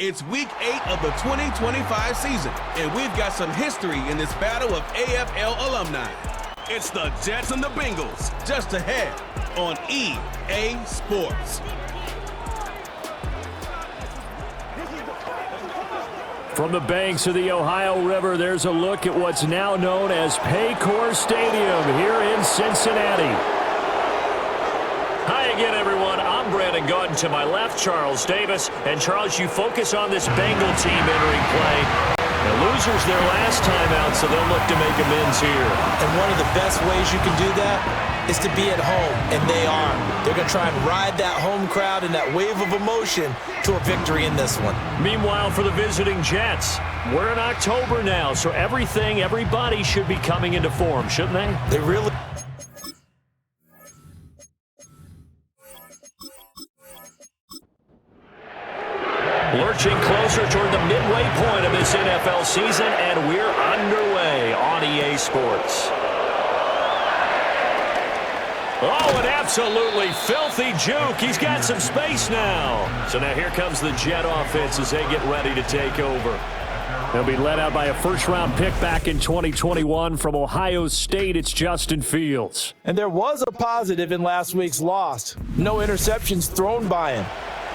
It's week 8 of the 2025 season, and we've got some history in this battle of AFL alumni. It's the Jets and the Bengals, just ahead on EA Sports. From the banks of the Ohio River, there's a look at what's now known as Paycor Stadium here in Cincinnati. Hi again, everyone. I'm Brandon Gaudin. To my left, Charles Davis. And, Charles, you focus on this Bengal team entering play. The losers their last time out, so they'll look to make amends here. And one of the best ways you can do that is to be at home, and they are. They're going to try and ride that home crowd and that wave of emotion to a victory in this one. Meanwhile, for the visiting Jets, we're in October now, so everybody should be coming into form, shouldn't they? They really... Lurching closer toward the midway point of this NFL season, and we're underway on EA Sports. Oh, an absolutely filthy juke. He's got some space now. So now here comes the Jet offense as they get ready to take over. They'll be led out by a first-round pick back in 2021 from Ohio State. It's Justin Fields. And there was a positive in last week's loss. No interceptions thrown by him.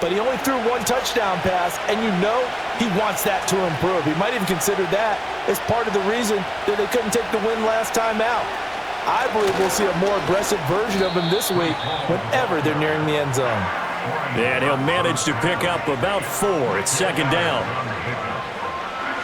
But he only threw one touchdown pass, and you know he wants that to improve. He might even consider that as part of the reason that they couldn't take the win last time out. I believe we'll see a more aggressive version of him this week whenever they're nearing the end zone. And he'll manage to pick up about 4. It's second down.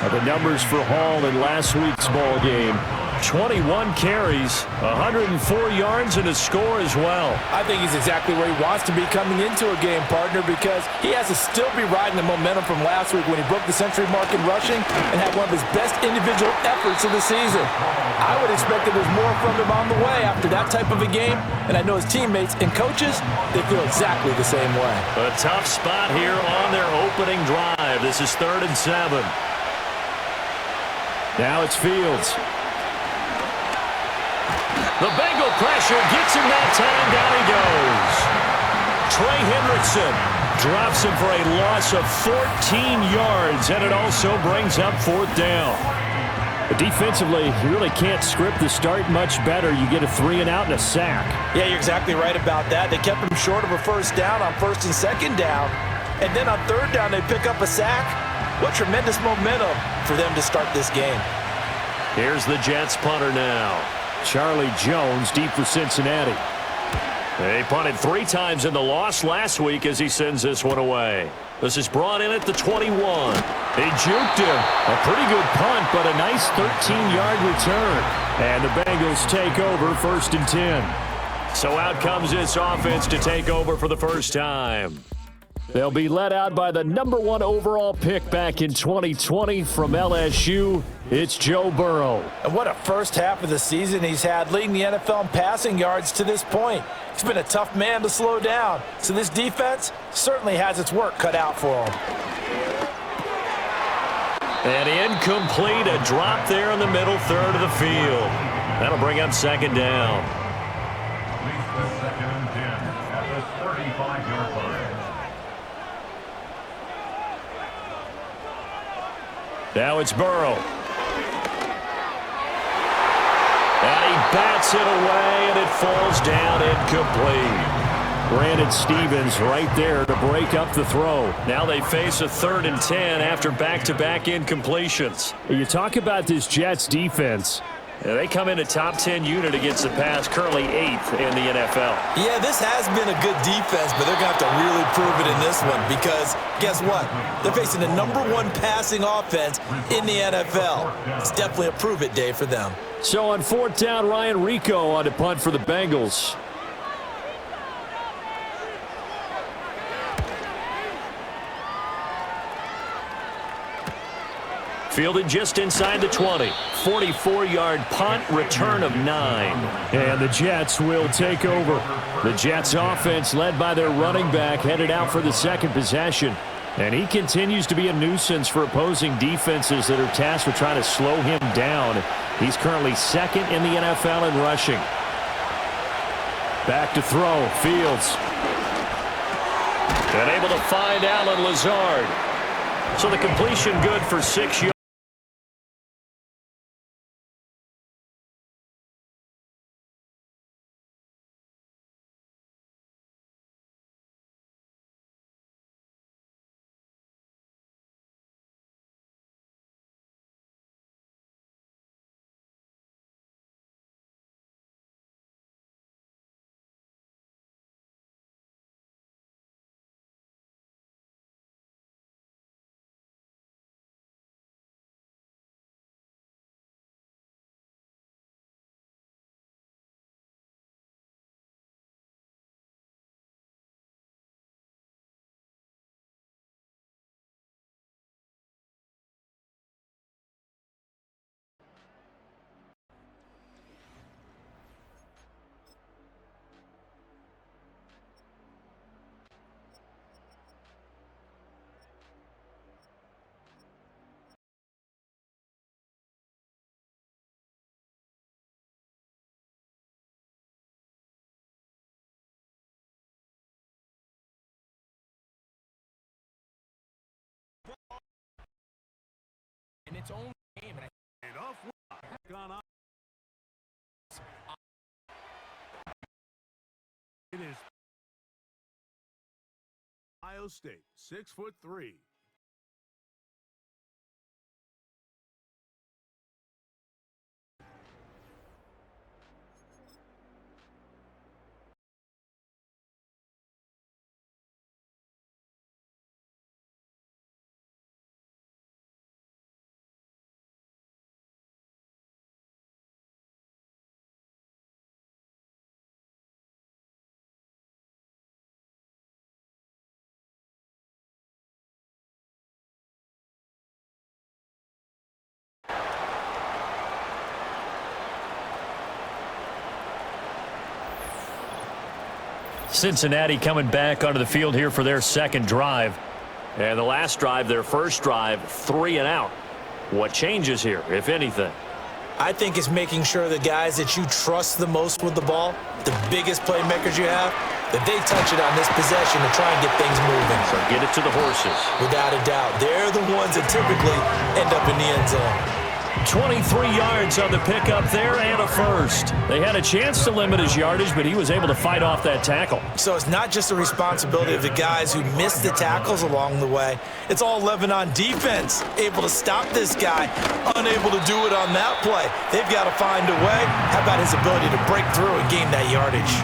The numbers for Hall in last week's ball game. 21 carries, 104 yards, and a score as well. I think he's exactly where he wants to be coming into a game, partner, because he has to still be riding the momentum from last week when he broke the century mark in rushing and had one of his best individual efforts of the season. I would expect that there's more from him on the way after that type of a game, and I know his teammates and coaches, they feel exactly the same way. A tough spot here on their opening drive. This is 3rd and 7. Now it's Fields. The Bengal pressure gets him that time. Down he goes. Trey Hendrickson drops him for a loss of 14 yards, and it also brings up 4th down. But defensively, you really can't script the start much better. You get a 3 and out and a sack. Yeah, you're exactly right about that. They kept him short of a first down on 1st and 2nd down. And then on 3rd down, they pick up a sack. What tremendous momentum for them to start this game. Here's the Jets punter now. Charlie Jones deep for Cincinnati. They punted 3 times in the loss last week as he sends this one away. This is brought in at the 21. He juked him. A pretty good punt, but a nice 13-yard return. And the Bengals take over 1st and 10. So out comes this offense to take over for the first time. They'll be led out by the number 1 overall pick back in 2020 from LSU. It's Joe Burrow. And what a first half of the season he's had, leading the NFL in passing yards to this point. He's been a tough man to slow down. So this defense certainly has its work cut out for him. And incomplete, a drop there in the middle 3rd of the field. That'll bring up 2nd down. Now it's Burrow. And he bats it away, and it falls down incomplete. Brandon Stevens right there to break up the throw. Now they face a 3rd and 10 after back-to-back incompletions. You talk about this Jets defense. They come in a top 10 unit against the pass, currently 8th in the NFL. Yeah, this has been a good defense, but they're going to have to really prove it in this one because guess what? They're facing the number 1 passing offense in the NFL. It's definitely a prove-it day for them. So on 4th down, Ryan Rico on to punt for the Bengals. Fielded just inside the 20. 44-yard punt, return of 9. And the Jets will take over. The Jets offense led by their running back headed out for the 2nd possession. And he continues to be a nuisance for opposing defenses that are tasked with trying to slow him down. He's currently 2nd in the NFL in rushing. Back to throw, Fields. And able to find Allen Lazard. So the completion good for 6 yards. In its own game, and off gone. It is Ohio State, 6'3". Cincinnati coming back onto the field here for their second drive. And the last drive, their first drive, 3 and out. What changes here, if anything? I think it's making sure the guys that you trust the most with the ball, the biggest playmakers you have, that they touch it on this possession to try and get things moving. So get it to the horses. Without a doubt. They're the ones that typically end up in the end zone. 23 yards on the pickup there and a first. They had a chance to limit his yardage, but he was able to fight off that tackle. So it's not just the responsibility of the guys who missed the tackles along the way. It's all living on defense, able to stop this guy, unable to do it on that play. They've got to find a way. How about his ability to break through and gain that yardage?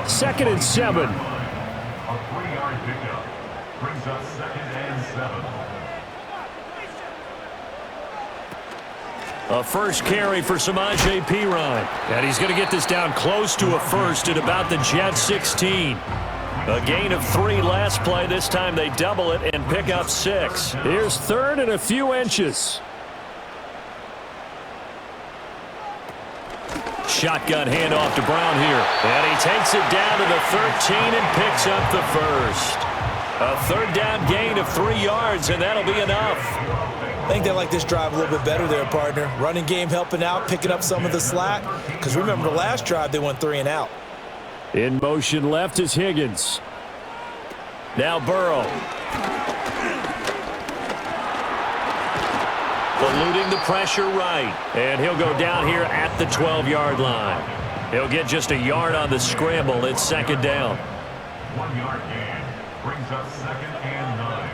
2nd and 7. A 3-yard pickup brings up 2nd and 7. A first carry for Samaje Perine. And he's going to get this down close to a first at about the Jet 16. A gain of 3 last play. This time they double it and pick up 6. Here's 3rd and a few inches. Shotgun handoff to Brown here. And he takes it down to the 13 and picks up the first. A 3rd down gain of 3 yards, and that'll be enough. I think they like this drive a little bit better there, partner. Running game helping out, picking up some of the slack. Because remember the last drive, they went 3 and out. In motion left is Higgins. Now Burrow. Eluding the pressure right. And he'll go down here at the 12-yard line. He'll get just a yard on the scramble. It's 2nd down. 1-yard gain brings up 2nd and 9.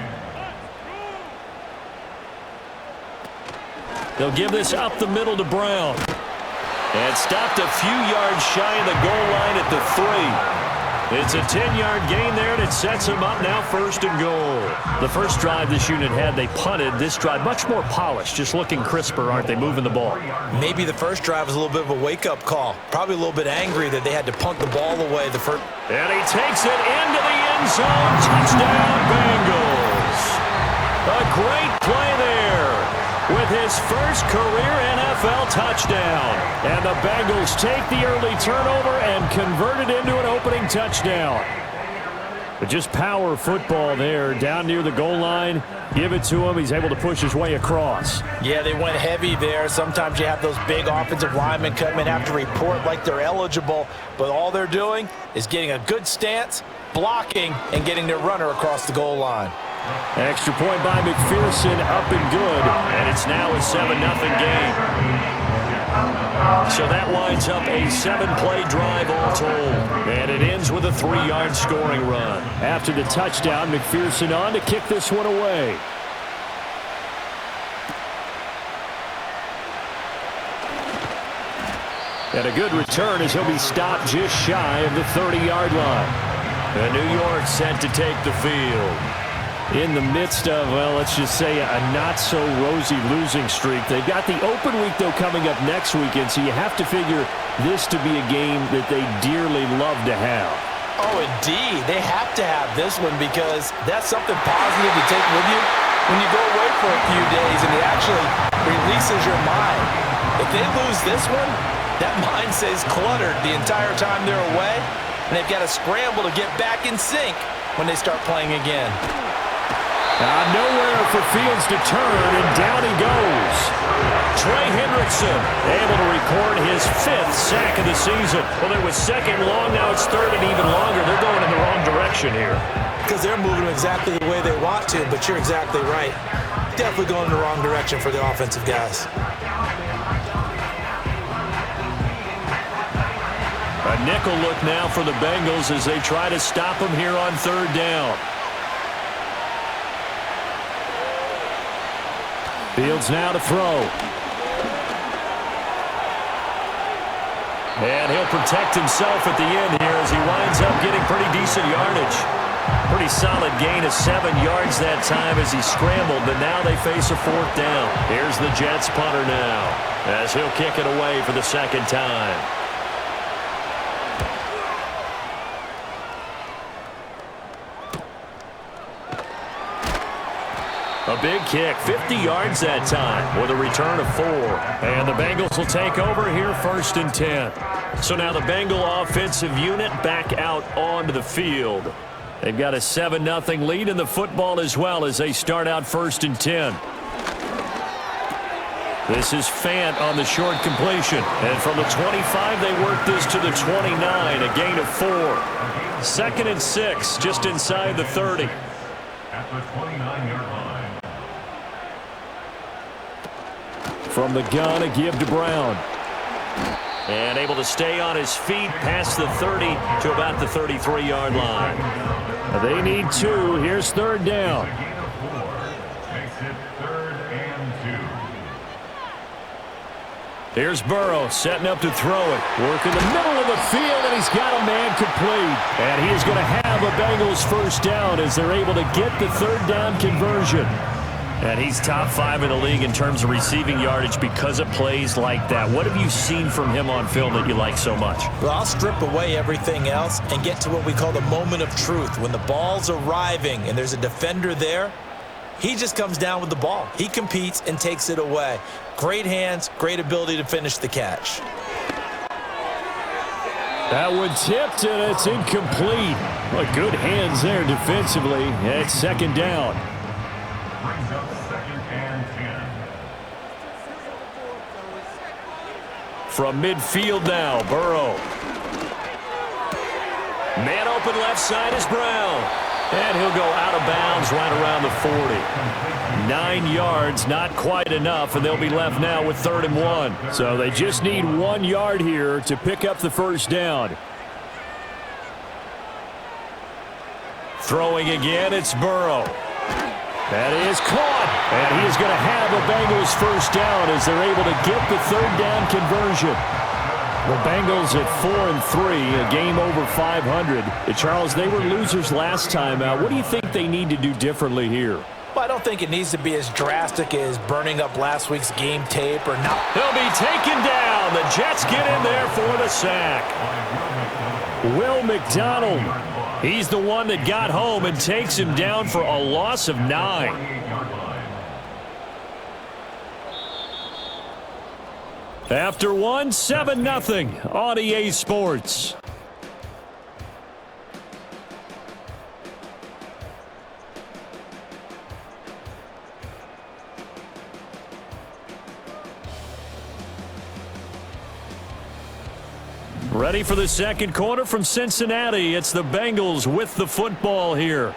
They'll give this up the middle to Brown. And stopped a few yards shy of the goal line at the 3. It's a 10-yard gain there, and it sets him up now 1st and goal. The first drive this unit had, they punted. This drive, much more polished, just looking crisper, aren't they, moving the ball? Maybe the first drive was a little bit of a wake-up call. Probably a little bit angry that they had to punt the ball away the first. And he takes it into the end zone. Touchdown, Bengals. A great play there with his first career NFL touchdown. And the Bengals take the early turnover and convert it into an opening touchdown. But just power football there down near the goal line. Give it to him. He's able to push his way across. Yeah, they went heavy there. Sometimes you have those big offensive linemen come in, have to report like they're eligible. But all they're doing is getting a good stance, blocking, and getting their runner across the goal line. Extra point by McPherson, up and good, and it's now a 7-0 game. So that winds up a 7-play drive all told, and it ends with a 3-yard scoring run. After the touchdown, McPherson on to kick this one away. And a good return as he'll be stopped just shy of the 30-yard line. And New York set to take the field. In the midst of, well, let's just say a not-so-rosy losing streak. They've got the open week, though, coming up next weekend, so you have to figure this to be a game that they dearly love to have. Oh, indeed. They have to have this one because that's something positive to take with you when you go away for a few days, and it actually releases your mind. If they lose this one, that mind stays cluttered the entire time they're away, and they've got to scramble to get back in sync when they start playing again. Nowhere for Fields to turn, and down he goes. Trey Hendrickson able to record his 5th sack of the season. Well, it was second long, now it's third and even longer. They're going in the wrong direction here. Because they're moving exactly the way they want to, but you're exactly right. Definitely going in the wrong direction for the offensive guys. A nickel look now for the Bengals as they try to stop him here on 3rd down. Fields now to throw. And he'll protect himself at the end here as he winds up getting pretty decent yardage. Pretty solid gain of 7 yards that time as he scrambled, but now they face a 4th down. Here's the Jets punter now as he'll kick it away for the 2nd time. A big kick, 50 yards that time with a return of 4. And the Bengals will take over here 1st and 10. So now the Bengal offensive unit back out onto the field. They've got a 7-0 lead in the football as well as they start out 1st and 10. This is Fant on the short completion. And from the 25, they work this to the 29, a gain of 4. 2nd and 6, just inside the 30. At the 29-yard line. From the gun, a give to Brown. And able to stay on his feet past the 30 to about the 33-yard line. They need 2. Here's 3rd down. A gain of 4 makes it 3rd and 2. Here's Burrow setting up to throw it. Working the middle of the field, and he's got a man complete. And he is going to have a Bengals 1st down as they're able to get the 3rd down conversion. And he's top 5 in the league in terms of receiving yardage because of plays like that. What have you seen from him on film that you like so much? Well, I'll strip away everything else and get to what we call the moment of truth. When the ball's arriving and there's a defender there, he just comes down with the ball. He competes and takes it away. Great hands, great ability to finish the catch. That one tipped, and it's incomplete. Well, good hands there defensively. And it's 2nd down. Brings up 2nd and 10. From midfield now, Burrow. Man open left side is Brown. And he'll go out of bounds right around the 40. 9 yards, not quite enough, and they'll be left now with 3rd and 1. So they just need 1 yard here to pick up the 1st down. Throwing again, it's Burrow. That is caught, and he is going to have a Bengals 1st down as they're able to get the 3rd down conversion. The Bengals at 4-3, a game over 500. Charles, they were losers last time out. What do you think they need to do differently here? Well, I don't think it needs to be as drastic as burning up last week's game tape or not. He'll be taken down. The Jets get in there for the sack. Will McDonald. He's the one that got home and takes him down for a loss of 9. After 7-0 on EA Sports. Ready for the second quarter from Cincinnati. It's the Bengals with the football here.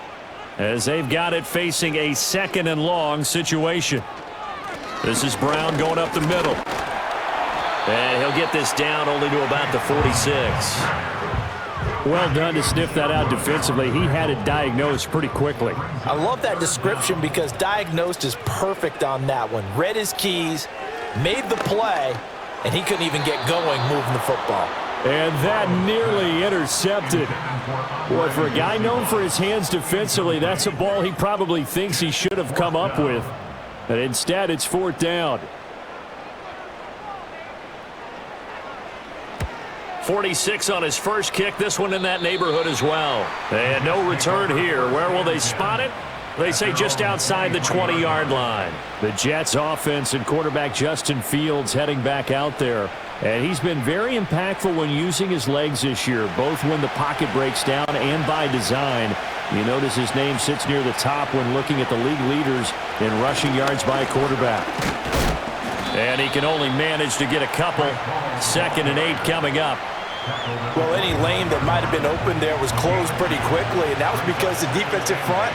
as they've got it facing a 2nd and long situation. This is Brown going up the middle. And he'll get this down only to about the 46. Well done to sniff that out defensively. He had it diagnosed pretty quickly. I love that description because diagnosed is perfect on that one. Read his keys, made the play, and he couldn't even get going moving the football. And that nearly intercepted. Boy, for a guy known for his hands defensively, that's a ball he probably thinks he should have come up with. But instead, it's 4th down. 46 on his first kick. This one in that neighborhood as well. And no return here. Where will they spot it? They say just outside the 20-yard line. The Jets offense and quarterback Justin Fields heading back out there. And he's been very impactful when using his legs this year, both when the pocket breaks down and by design. You notice his name sits near the top when looking at the league leaders in rushing yards by a quarterback. And he can only manage to get a couple. 2nd and 8 coming up. Well, any lane that might have been open there was closed pretty quickly, and that was because the defensive front,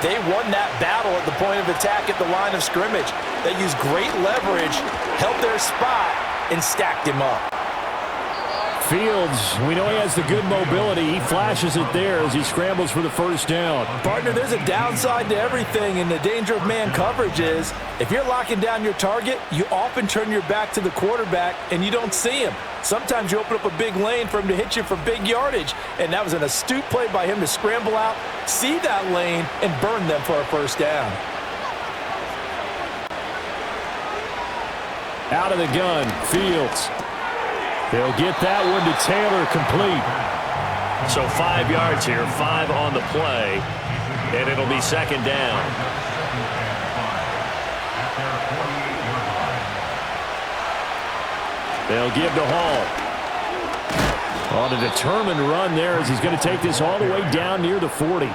they won that battle at the point of attack at the line of scrimmage. They used great leverage, held their spot, and stacked him up. Fields, we know he has the good mobility. He flashes it there as he scrambles for the 1st down. Partner, there's a downside to everything, and the danger of man coverage is if you're locking down your target, you often turn your back to the quarterback and you don't see him. Sometimes you open up a big lane for him to hit you for big yardage, and that was an astute play by him to scramble out, see that lane, and burn them for a 1st down. Out of the gun, Fields. They'll get that one to Taylor, complete. So 5 yards here, 5 on the play, and it'll be 2nd down. They'll give to Hall. On a determined run there as he's going to take this all the way down near the 40.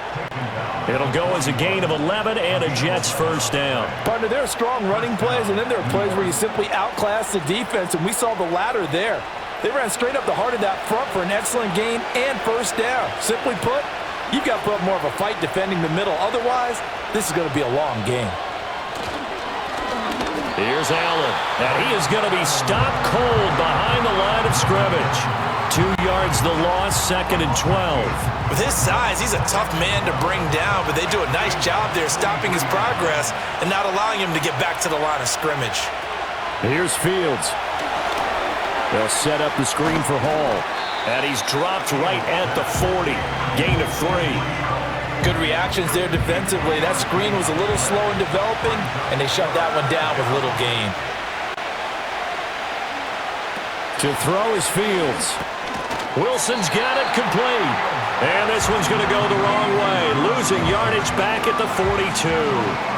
It'll go as a gain of 11 and a Jets 1st down. Partner, there are strong running plays, and then there are plays where you simply outclass the defense, and we saw the latter there. They ran straight up the heart of that front for an excellent gain and 1st down. Simply put, you've got to put up more of a fight defending the middle. Otherwise, this is going to be a long game. Here's Allen, and he is going to be stopped cold behind the line of scrimmage. 2 yards the loss, 2nd and 12. With his size, he's a tough man to bring down, but they do a nice job there stopping his progress and not allowing him to get back to the line of scrimmage. Here's Fields. They'll set up the screen for Hall. And he's dropped right at the 40. Gain of 3. Good reactions there defensively. That screen was a little slow in developing, and they shut that one down with little gain. To throw is Fields. Wilson's got it complete. And this one's going to go the wrong way. Losing yardage back at the 42.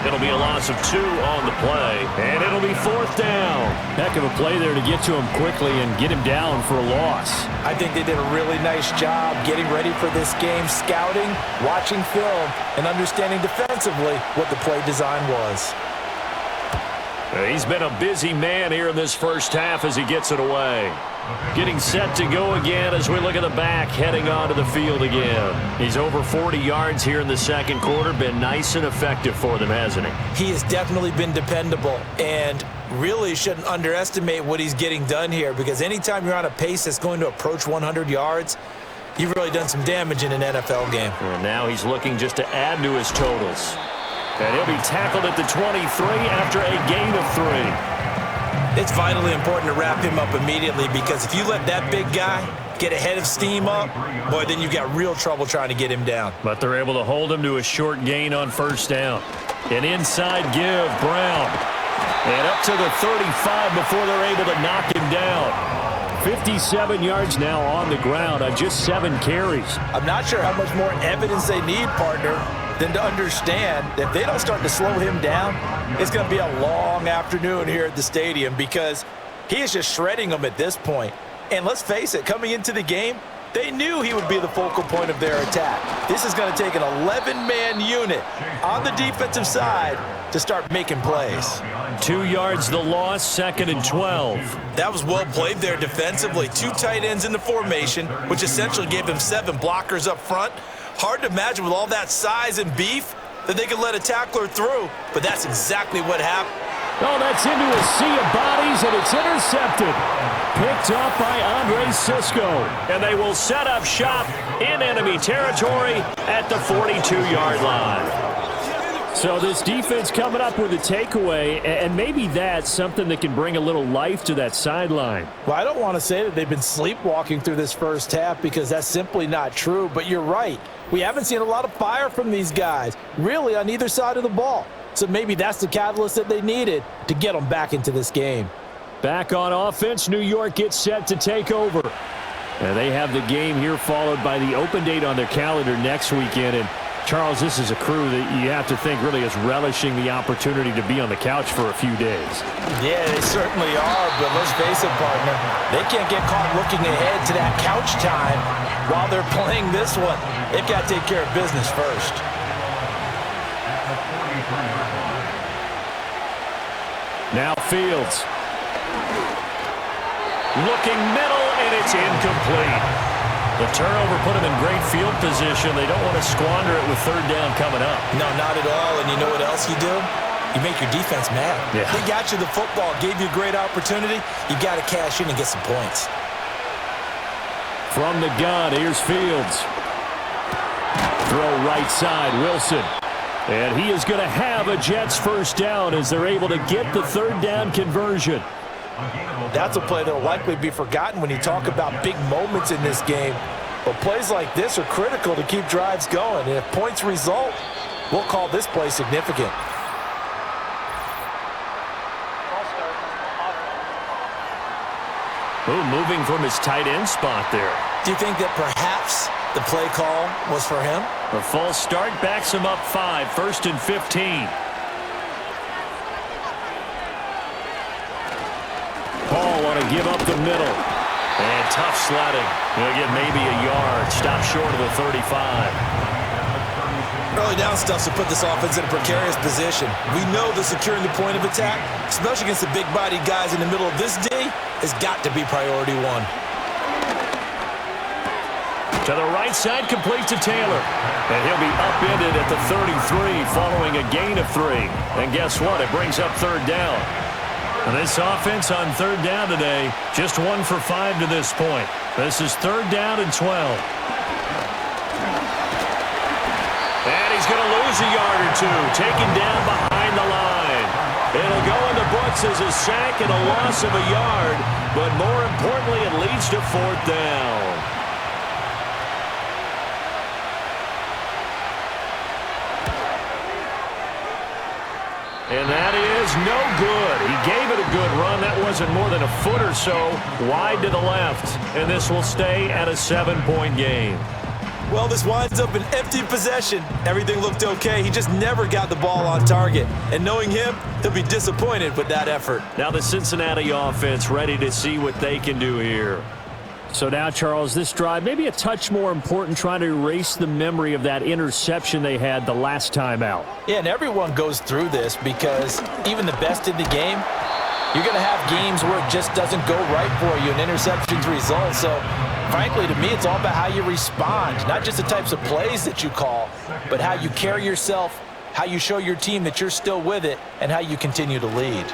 It'll be a loss of 2 on the play, and it'll be 4th down. Heck of a play there to get to him quickly and get him down for a loss. I think they did a really nice job getting ready for this game, scouting, watching film, and understanding defensively what the play design was. He's been a busy man here in this 1st half as he gets it away. Getting set to go again as we look at the back, heading onto the field again. He's over 40 yards here in the 2nd quarter. Been nice and effective for them, hasn't he? He has definitely been dependable, and really shouldn't underestimate what he's getting done here, because anytime you're on a pace that's going to approach 100 yards, you've really done some damage in an NFL game. And now he's looking just to add to his totals. And he'll be tackled at the 23 after a gain of 3. It's vitally important to wrap him up immediately, because if you let that big guy get ahead of steam up, boy, then you've got real trouble trying to get him down. But they're able to hold him to a short gain on 1st down. An inside give, Brown. And up to the 35 before they're able to knock him down. 57 yards now on the ground on just 7 carries. I'm not sure how much more evidence they need, partner, than to understand that if they don't start to slow him down, it's going to be a long afternoon here at the stadium, because he is just shredding them at this point. And let's face it, coming into the game, they knew he would be the focal point of their attack. This is going to take an 11-man unit on the defensive side to start making plays. 2 yards the loss, 2nd and 12. That was well played there defensively. 2 tight ends in the formation, which essentially gave him 7 blockers up front. Hard to imagine with all that size and beef that they could let a tackler through, but that's exactly what happened. Oh, that's into a sea of bodies, and it's intercepted. Picked up by Andre Cisco. And they will set up shop in enemy territory at the 42-yard line. So this defense coming up with a takeaway, and maybe that's something that can bring a little life to that sideline. Well, I don't want to say that they've been sleepwalking through this first half because that's simply not true, but you're right. We haven't seen a lot of fire from these guys, really, on either side of the ball. So maybe that's the catalyst that they needed to get them back into this game. Back on offense, New York gets set to take over. And they have the game here followed by the open date on their calendar next weekend. And Charles, this is a crew that you have to think really is relishing the opportunity to be on the couch for a few days. Yeah, they certainly are, but let's face it, partner. They can't get caught looking ahead to that couch time while they're playing this one. They've got to take care of business first. Now Fields. Looking middle, and it's incomplete. The turnover put them in great field position. They don't want to squander it with third down coming up. No, not at all. And you know what else you do? You make your defense mad. Yeah. They got you the football, gave you a great opportunity. You got to cash in and get some points. From the gun, here's Fields. Throw right side, Wilson. And he is going to have a Jets first down as they're able to get the third down conversion. That's a play that will likely be forgotten when you talk about big moments in this game. But plays like this are critical to keep drives going. And if points result, we'll call this play significant. Ooh, moving from his tight end spot there. Do you think that perhaps the play call was for him? The false start backs him up 5, 1st and 15. Paul want to give up the middle. And tough sledding. He'll get maybe a yard. Stop short of the 35. Early down stuff to put this offense in a precarious position. We know that securing the point of attack, especially against the big-bodied guys in the middle of this D, has got to be priority one. To the right side, complete to Taylor. And he'll be upended at the 33 following a gain of 3. And guess what? It brings up third down. And this offense on third down today, just 1 for 5 to this point. This is third down and 12. And he's going to lose a yard or 2, taken down behind the line. It'll go in the books as a sack and a loss of a yard, but more importantly, it leads to fourth down. And that is no good. He gave it a good run. That wasn't more than a foot or so wide to the left. And this will stay at a 7-point game. Well, this winds up an empty possession. Everything looked okay. He just never got the ball on target. And knowing him, he'll be disappointed with that effort. Now the Cincinnati offense ready to see what they can do here. So now, Charles, this drive maybe a touch more important, trying to erase the memory of that interception they had the last time out. Yeah, and everyone goes through this because even the best in the game, you're going to have games where it just doesn't go right for you, and interceptions result. So, frankly, to me, it's all about how you respond, not just the types of plays that you call, but how you carry yourself, how you show your team that you're still with it, and how you continue to lead.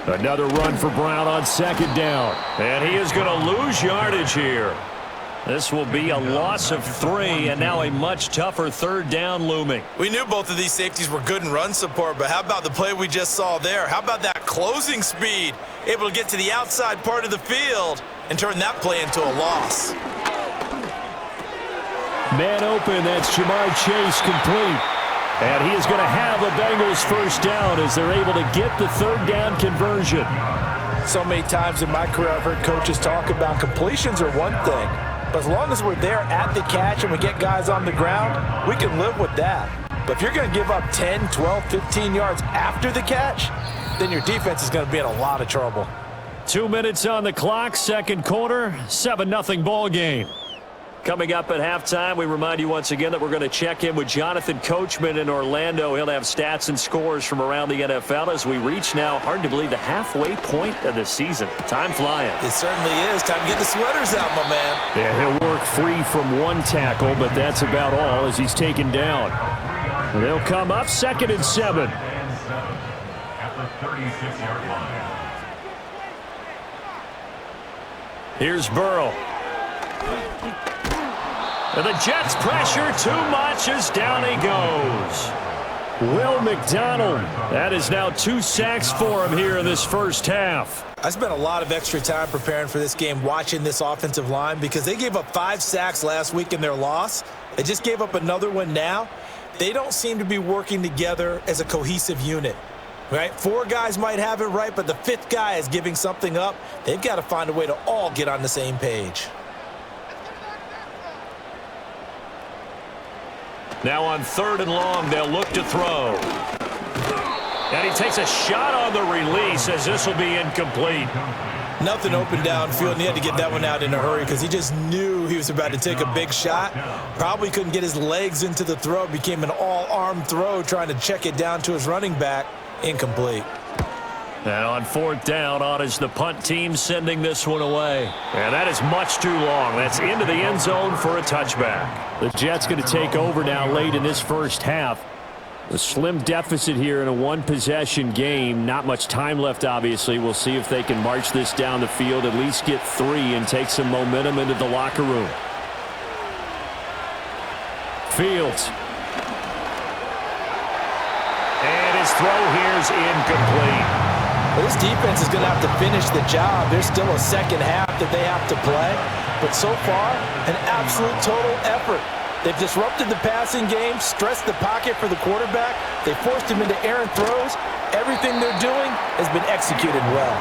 Another run for Brown on second down. And he is going to lose yardage here. This will be a loss of 3, and now a much tougher third down looming. We knew both of these safeties were good in run support, but how about the play we just saw there? How about that closing speed? Able to get to the outside part of the field and turn that play into a loss. Man open, that's Jamar Chase complete. And he is going to have a Bengals first down as they're able to get the third down conversion. So many times in my career I've heard coaches talk about completions are one thing, but as long as we're there at the catch and we get guys on the ground, we can live with that. But if you're going to give up 10, 12, 15 yards after the catch, then your defense is going to be in a lot of trouble. 2 minutes on the clock, second quarter, 7-0 ball game. Coming up at halftime, we remind you once again that we're going to check in with Jonathan Coachman in Orlando. He'll have stats and scores from around the NFL as we reach now, hard to believe, the halfway point of the season. Time flying. It certainly is. Time to get the sweaters out, my man. Yeah, he'll work free from one tackle, but that's about all as he's taken down. And they'll come up 2nd and 7. At the 36-yard line. Here's Burrow. And the Jets pressure too much as down he goes. Will McDonald. That is now 2 sacks for him here in this first half. I spent a lot of extra time preparing for this game watching this offensive line because they gave up 5 sacks last week in their loss. They just gave up another one now. They don't seem to be working together as a cohesive unit. Right? 4 guys might have it right, but the 5th guy is giving something up. They've got to find a way to all get on the same page. Now on 3rd and long, they'll look to throw. And he takes a shot on the release as this will be incomplete. Nothing open downfield, and he had to get that one out in a hurry because he just knew he was about to take a big shot. Probably couldn't get his legs into the throw. Became an all-arm throw trying to check it down to his running back. Incomplete. And on 4th down, on is the punt team sending this one away. And that is much too long. That's into the end zone for a touchback. The Jets going to take over now late in this first half. A slim deficit here in a 1-possession game. Not much time left, obviously. We'll see if they can march this down the field, at least get 3 and take some momentum into the locker room. Fields. And his throw here is incomplete. Well, this defense is going to have to finish the job. There's still a second half that they have to play. But so far, an absolute total effort. They've disrupted the passing game, stressed the pocket for the quarterback. They forced him into errant throws. Everything they're doing has been executed well.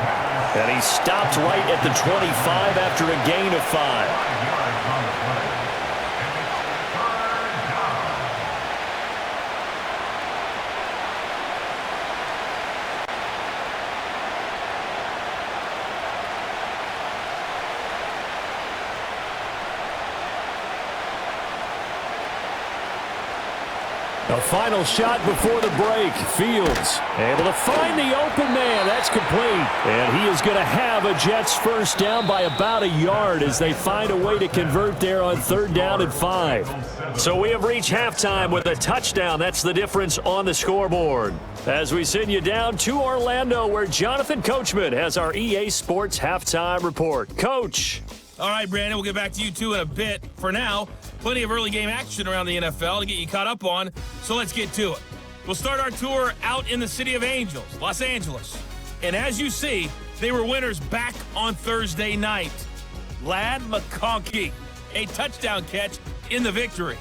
And he stopped right at the 25 after a gain of 5. A final shot before the break. Fields able to find the open man. That's complete. And he is going to have a Jets first down by about a yard as they find a way to convert there on 3rd down and 5. So we have reached halftime with a touchdown. That's the difference on the scoreboard. As we send you down to Orlando, where Jonathan Coachman has our EA Sports halftime report. Coach. All right, Brandon, we'll get back to you two in a bit. For now, plenty of early game action around the NFL to get you caught up on, so let's get to it. We'll start our tour out in the City of Angels, Los Angeles. And as you see, they were winners back on Thursday night. Ladd McConkey, a touchdown catch in the victory.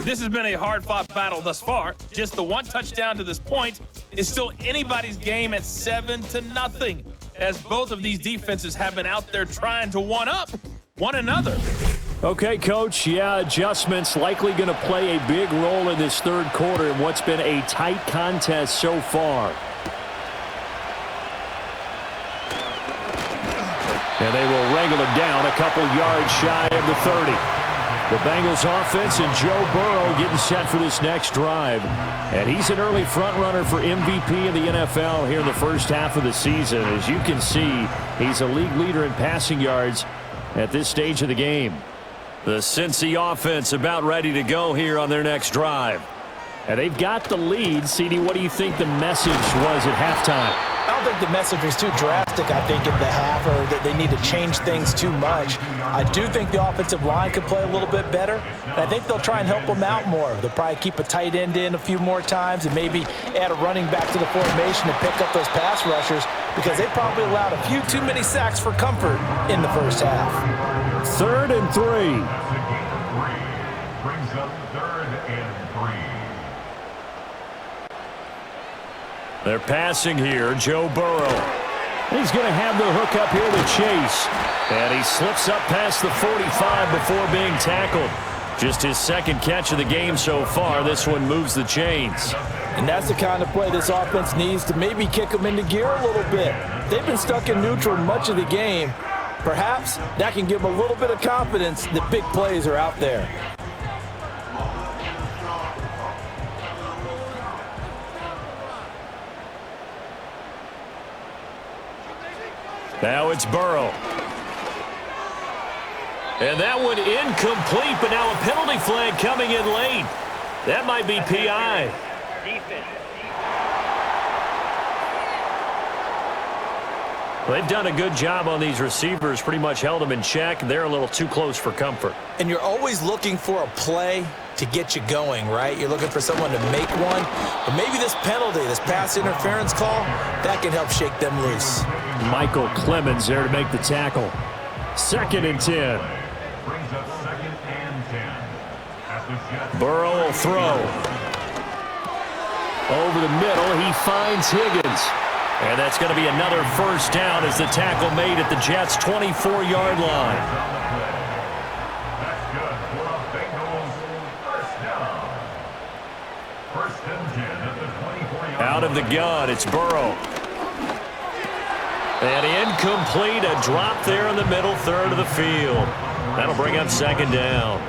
This has been a hard-fought battle thus far. Just the one touchdown to this point is still anybody's game at 7-0, as both of these defenses have been out there trying to one-up one another. Okay, Coach, adjustments likely going to play a big role in this 3rd quarter in what's been a tight contest so far. And they will wrangle him down a couple yards shy of the 30. The Bengals offense and Joe Burrow getting set for this next drive. And he's an early front runner for MVP in the NFL here in the first half of the season. As you can see, he's a league leader in passing yards at this stage of the game. The Cincy offense about ready to go here on their next drive. And they've got the lead. CD, what do you think the message was at halftime? I don't think the message was too drastic, I think, at the half, or that they need to change things too much. I do think the offensive line could play a little bit better, and I think they'll try and help them out more. They'll probably keep a tight end in a few more times and maybe add a running back to the formation to pick up those pass rushers, because they probably allowed a few too many sacks for comfort in the first half. 3rd and 3. Brings up 3rd and 3. They're passing here. Joe Burrow. He's going to have the hook up here to Chase. And he slips up past the 45 before being tackled. Just his second catch of the game so far. This one moves the chains. And that's the kind of play this offense needs to maybe kick them into gear a little bit. They've been stuck in neutral much of the game. Perhaps that can give them a little bit of confidence that big plays are out there. Now it's Burrow. And that one incomplete, but now a penalty flag coming in late. That might be PI. They've done a good job on these receivers, pretty much held them in check. They're a little too close for comfort. And you're always looking for a play to get you going, right? You're looking for someone to make one. But maybe this penalty, this pass interference call, that can help shake them loose. Michael Clemens there to make the tackle. 2nd and 10. Brings up 2nd and 10. At the Jets. Burrow will throw. Over the middle, he finds Higgins. And that's going to be another first down as the tackle made at the Jets' 24-yard line. That's good for a Bengals first down. 1st and 10 at the 24-yard Out of the gun, it's Burrow. And incomplete, a drop there in the middle third of the field. That'll bring up 2nd down.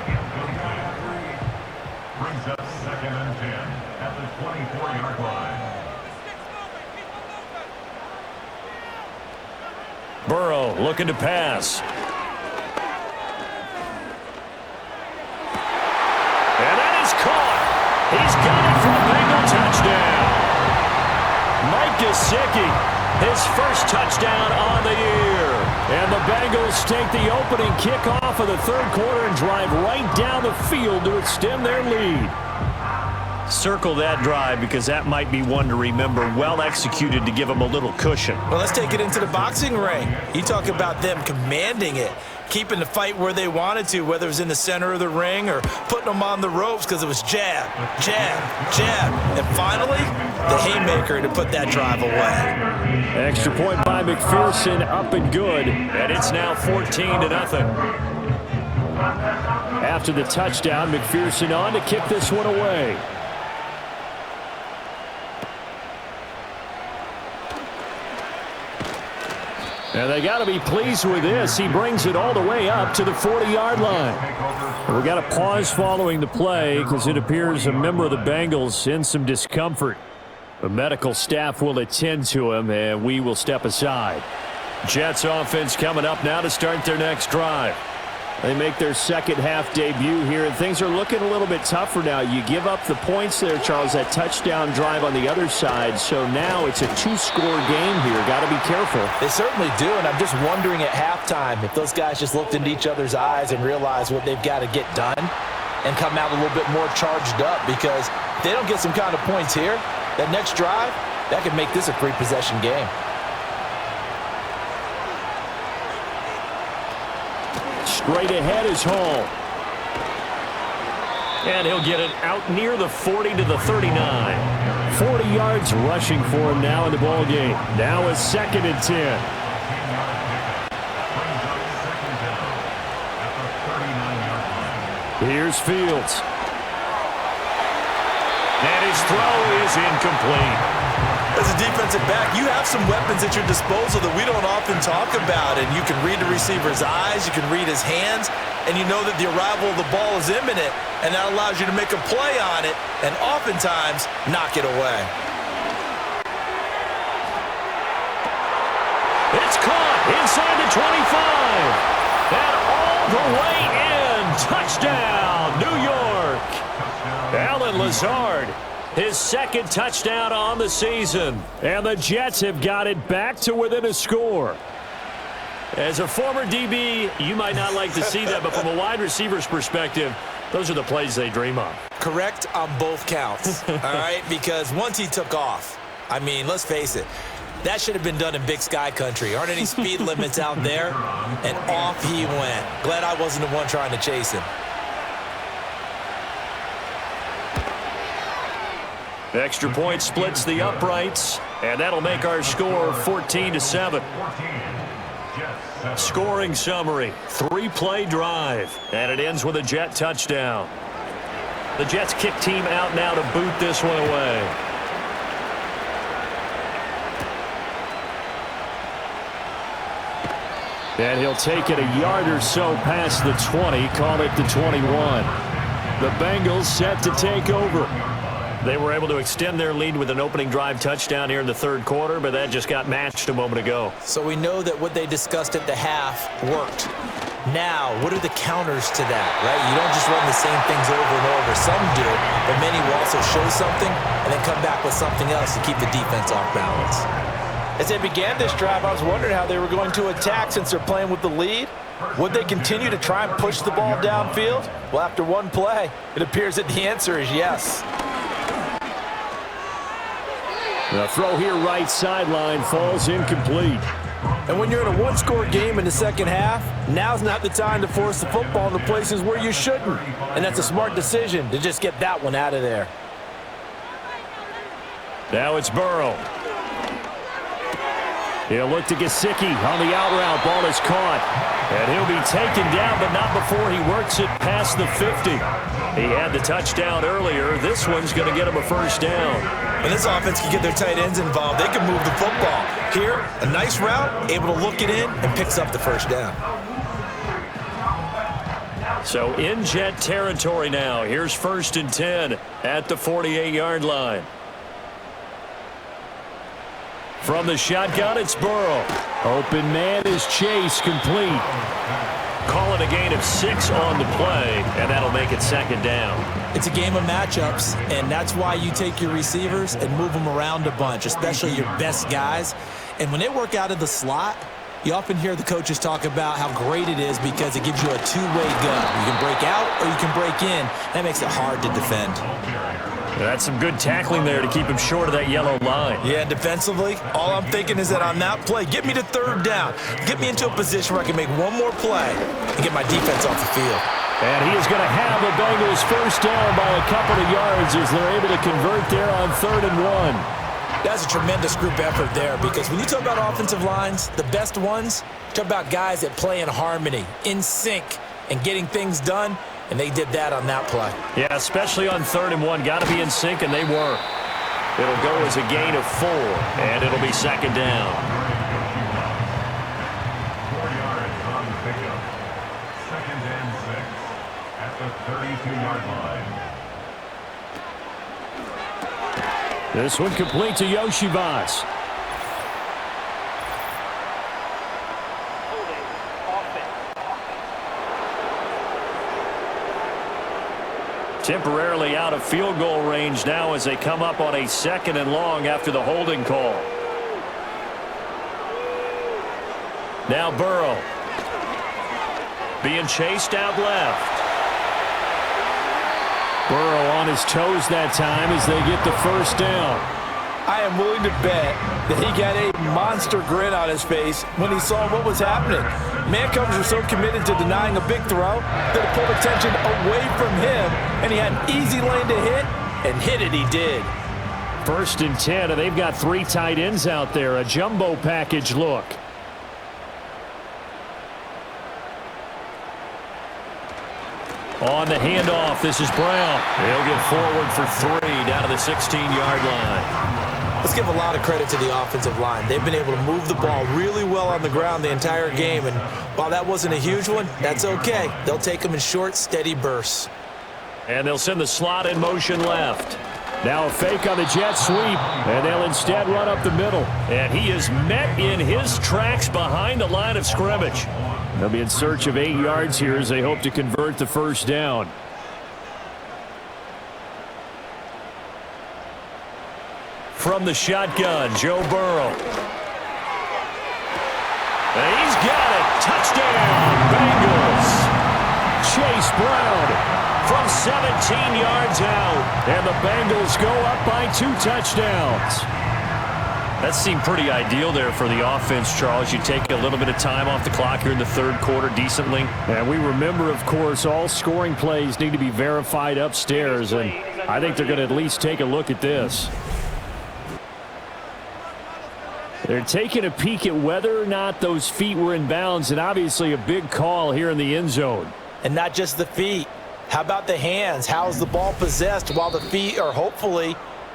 Brings up 2nd and 10 at the 24-yard line. Burrow looking to pass. And that is caught. He's got it for a Bengal touchdown. Mike Gesicki, his first touchdown on the year. And the Bengals take the opening kickoff of the 3rd quarter and drive right down the field to extend their lead. Circle that drive because that might be one to remember. Well executed to give them a little cushion. Well, let's take it into the boxing ring. You talk about them commanding it, keeping the fight where they wanted to, whether it was in the center of the ring or putting them on the ropes because it was jab, jab, jab. And finally, the haymaker to put that drive away. Extra point by McPherson, up and good. And it's now 14-0. After the touchdown, McPherson on to kick this one away. And they got to be pleased with this. He brings it all the way up to the 40-yard line. And we got a pause following the play because it appears a member of the Bengals in some discomfort. The medical staff will attend to him, and we will step aside. Jets offense coming up now to start their next drive. They make their second half debut here, and things are looking a little bit tougher now. You give up the points there, Charles, that touchdown drive on the other side. So now it's a 2-score game here. Got to be careful. They certainly do, and I'm just wondering at halftime if those guys just looked into each other's eyes and realized what they've got to get done and come out a little bit more charged up, because if they don't get some kind of points here, that next drive, that could make this a 3-possession game. Straight ahead is Hall. And he'll get it out near the 40 to the 39. 40 yards rushing for him now in the ball game. Now it's 2nd and 10. Here's Fields. And his throw is incomplete. As a defensive back, you have some weapons at your disposal that we don't often talk about, and you can read the receiver's eyes, you can read his hands, and you know that the arrival of the ball is imminent, and that allows you to make a play on it and oftentimes knock it away. It's caught inside the 25, and all the way in. Touchdown, New York. Allen Lazard, his second touchdown on the season. And the Jets have got it back to within a score. As a former DB, you might not like to see that, but from a wide receiver's perspective, those are the plays they dream of. Correct on both counts, all right? Because once he took off, I mean, let's face it, that should have been done in Big Sky Country. Aren't any speed limits out there? And off he went. Glad I wasn't the one trying to chase him. Extra point splits the uprights. And that'll make our score 14-7. Scoring summary, 3-play drive, and it ends with a Jet touchdown. The Jets kick team out now to boot this one away. And he'll take it a yard or so past the 20, call it the 21. The Bengals set to take over. They were able to extend their lead with an opening drive touchdown here in the third quarter, but that just got matched a moment ago. So we know that what they discussed at the half worked. Now, what are the counters to that, right? You don't just run the same things over and over. Some do, but many will also show something and then come back with something else to keep the defense off balance. As they began this drive, I was wondering how they were going to attack since they're playing with the lead. Would they continue to try and push the ball downfield? Well, after one play, it appears that the answer is yes. The throw here right sideline falls incomplete. And when you're in a one-score game in the second half, now's not the time to force the football in the places where you shouldn't. And that's a smart decision to just get that one out of there. Now it's Burrow. He'll look to Gesicki on the out route. Ball is caught. And he'll be taken down, but not before he works it past the 50. He had the touchdown earlier. This one's going to get him a first down. When this offense can get their tight ends involved, they can move the football. Here, a nice route, able to look it in, and picks up the first down. So in Jet territory now. Here's 1st and 10 at the 48-yard line. From the shotgun, it's Burrow. Open man is Chase, complete. Call it a gain of 6 on the play, and that'll make it 2nd down. It's a game of matchups, and that's why you take your receivers and move them around a bunch, especially your best guys. And when they work out of the slot, you often hear the coaches talk about how great it is because it gives you a two-way gun. You can break out or you can break in. That makes it hard to defend. That's some good tackling there to keep him short of that yellow line. Yeah, defensively, all I'm thinking is that on that play, get me to 3rd down. Get me into a position where I can make one more play and get my defense off the field. And he is going to have the Bengals first down by a couple of yards as they're able to convert there on 3rd and 1. That's a tremendous group effort there because when you talk about offensive lines, the best ones, talk about guys that play in harmony, in sync, and getting things done. And they did that on that play. Yeah, especially on 3rd and 1. Got to be in sync, and they were. It'll go as a gain of 4, and it'll be 2nd down. 4 yards on the pickup. 2nd and 6 at the 32-yard line. This one complete to Yoshivas. Temporarily out of field goal range now as they come up on a 2nd and long after the holding call. Now Burrow. Being chased out left. Burrow on his toes that time as they get the first down. I am willing to bet that he got a monster grin on his face when he saw what was happening. Man-covers are so committed to denying a big throw that it pulled attention away from him, and he had an easy lane to hit, and hit it he did. 1st and 10, and they've got 3 tight ends out there. A jumbo package look. On the handoff, this is Brown. He'll get forward for 3 down to the 16-yard line. Let's give a lot of credit to the offensive line. They've been able to move the ball really well on the ground the entire game, and while that wasn't a huge one, that's okay. They'll take them in short, steady bursts. And they'll send the slot in motion left. Now a fake on the jet sweep, and they'll instead run up the middle. And he is met in his tracks behind the line of scrimmage. They'll be in search of 8 yards here as they hope to convert the first down. From the shotgun, Joe Burrow. And he's got it. Touchdown, Bengals. Chase Brown from 17 yards out. And the Bengals go up by 2 touchdowns. That seemed pretty ideal there for the offense, Charles. You take a little bit of time off the clock here in the 3rd quarter decently. And we remember, of course, all scoring plays need to be verified upstairs. And I think they're going to at least take a look at this. They're taking a peek at whether or not those feet were in bounds, and obviously a big call here in the end zone. And not just the feet. How about the hands? How is the ball possessed while the feet are hopefully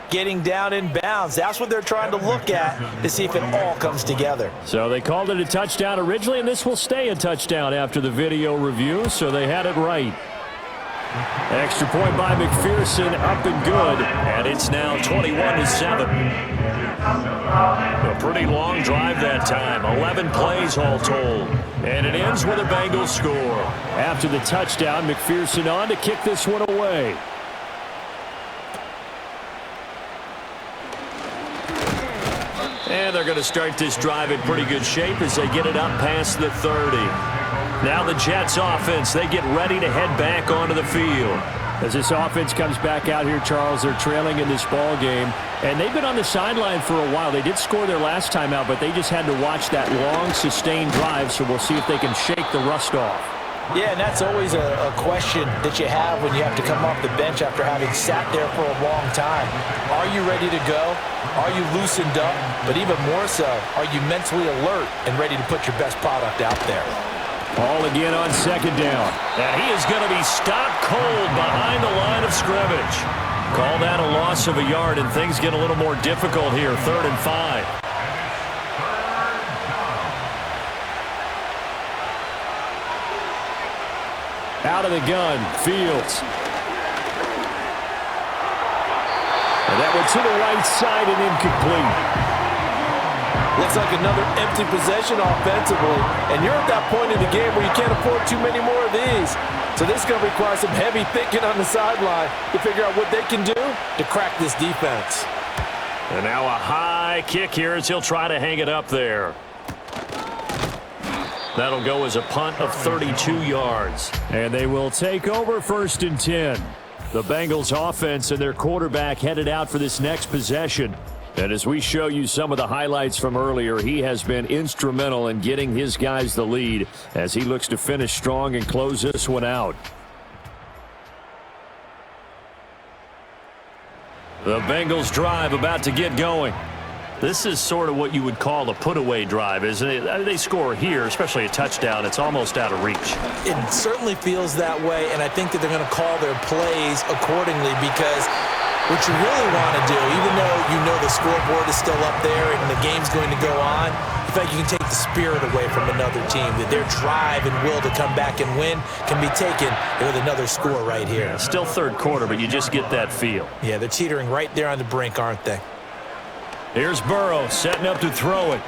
getting down in bounds? That's what they're trying to look at to see if it all comes together. So they called it a touchdown originally, and this will stay a touchdown after the video review, so they had it right. Extra point by McPherson, up and good, and it's now 21-7. A pretty long drive that time, 11 plays all told, and it ends with a Bengals score. After the touchdown, McPherson on to kick this one away. And they're going to start this drive in pretty good shape as they get it up past the 30. Now the Jets offense, they get ready to head back onto the field. As this offense comes back out here, Charles, they're trailing in this ball game. And they've been on the sideline for a while. They did score their last time out, but they just had to watch that long, sustained drive, so we'll see if they can shake the rust off. Yeah, and that's always a question that you have when you have to come off the bench after having sat there for a long time. Are you ready to go? Are you loosened up? But even more so, are you mentally alert and ready to put your best product out there? Ball again on second down. And he is going to be stopped cold behind the line of scrimmage. Call that a loss of a yard, and things get a little more difficult here. 3rd and 5. Out of the gun, Fields. And that went to the right side and incomplete. Looks like another empty possession offensively, and you're at that point in the game where you can't afford too many more of these. So this is going to require some heavy thinking on the sideline to figure out what they can do to crack this defense. And now a high kick here as he'll try to hang it up there. That'll go as a punt of 32 yards. And they will take over 1st and 10. The Bengals offense and their quarterback headed out for this next possession. And as we show you some of the highlights from earlier, he has been instrumental in getting his guys the lead as he looks to finish strong and close this one out. The Bengals drive about to get going. This is sort of what you would call a put-away drive, isn't it? They score here, especially a touchdown. It's almost out of reach. It certainly feels that way, and I think that they're going to call their plays accordingly because what you really want to do, even though you know the scoreboard is still up there and the game's going to go on, in fact, you can take the spirit away from another team, that their drive and will to come back and win can be taken with another score right here. Yeah, still 3rd quarter, but you just get that feel. Yeah, they're teetering right there on the brink, aren't they? Here's Burrow setting up to throw it.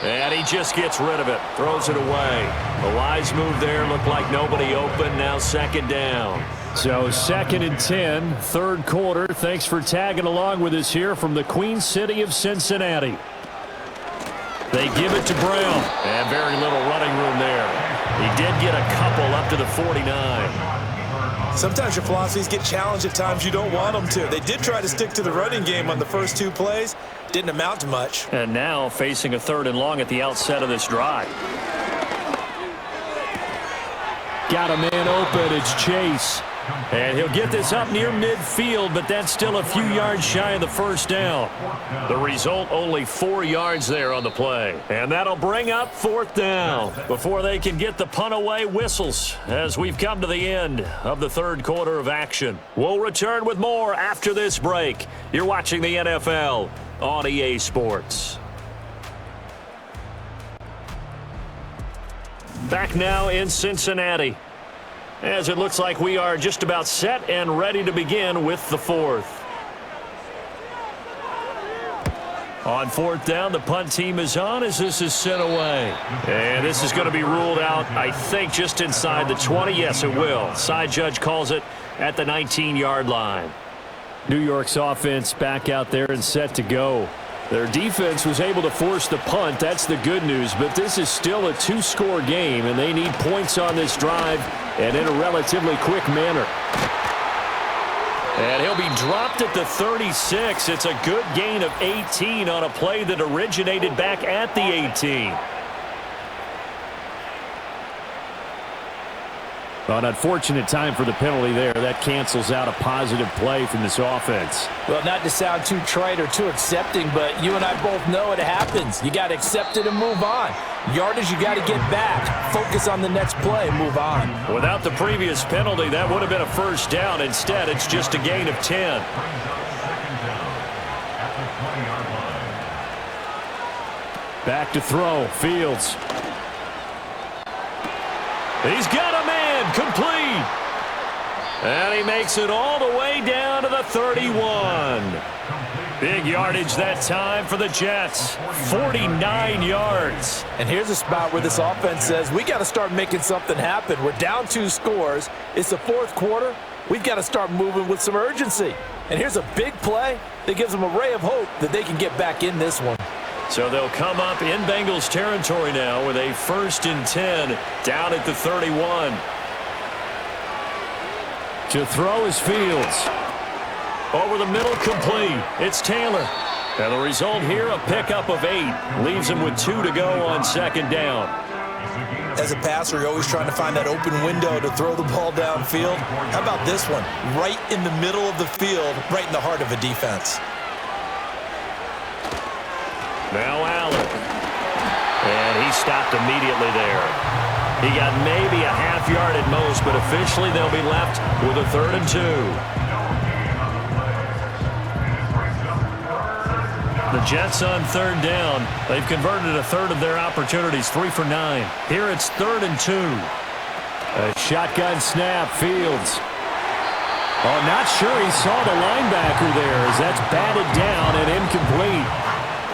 And he just gets rid of it, throws it away. A wise move there, looked like nobody open, now 2nd down. So 2nd and 10, 3rd quarter. Thanks for tagging along with us here from the Queen City of Cincinnati. They give it to Brown, and very little running room there. He did get a couple up to the 49. Sometimes your philosophies get challenged at times you don't want them to. They did try to stick to the running game on the first 2 plays. Didn't amount to much. And now facing a 3rd and long at the outset of this drive. Got a man open. It's Chase. And he'll get this up near midfield, but that's still a few yards shy of the 1st down. The result, only 4 yards there on the play. And that'll bring up 4th down before they can get the punt away. Whistles as we've come to the end of the 3rd quarter of action. We'll return with more after this break. You're watching the NFL on EA Sports. Back now in Cincinnati, as it looks like we are just about set and ready to begin with the 4th. On 4th down, the punt team is on as this is sent away. And this is going to be ruled out, I think, just inside the 20. Yes, it will. Side judge calls it at the 19-yard line. New York's offense back out there and set to go. Their defense was able to force the punt. That's the good news. But this is still a 2-score game, and they need points on this drive and in a relatively quick manner. And he'll be dropped at the 36. It's a good gain of 18 on a play that originated back at the 18. Well, an unfortunate time for the penalty there. That cancels out a positive play from this offense. Well, not to sound too trite or too accepting, but you and I both know it happens. You got to accept it and move on. Yardage, you got to get back. Focus on the next play and move on. Without the previous penalty, that would have been a first down. Instead, it's just a gain of 10. Back to throw. Fields. He's got a man. Complete. And he makes it all the way down to the 31. Big yardage that time for the Jets. 49 yards. And here's a spot where this offense says, we got to start making something happen. We're down 2 scores. It's the 4th quarter. We've got to start moving with some urgency. And here's a big play that gives them a ray of hope that they can get back in this one. So they'll come up in Bengals territory now with a 1st and 10 down at the 31. To throw is Fields. Over the middle, complete. It's Taylor. And the result here, a pickup of 8. Leaves him with 2 to go on 2nd down. As a passer, you're always trying to find that open window to throw the ball downfield. How about this one? Right in the middle of the field, right in the heart of a defense. Now Allen. And he stopped immediately there. He got maybe a half yard at most, but officially they'll be left with a 3rd and 2. The Jets on 3rd down. They've converted a 1/3 of their opportunities, 3 for 9. Here it's 3rd and 2. A shotgun snap, Fields. Oh, not sure he saw the linebacker there as that's batted down and incomplete.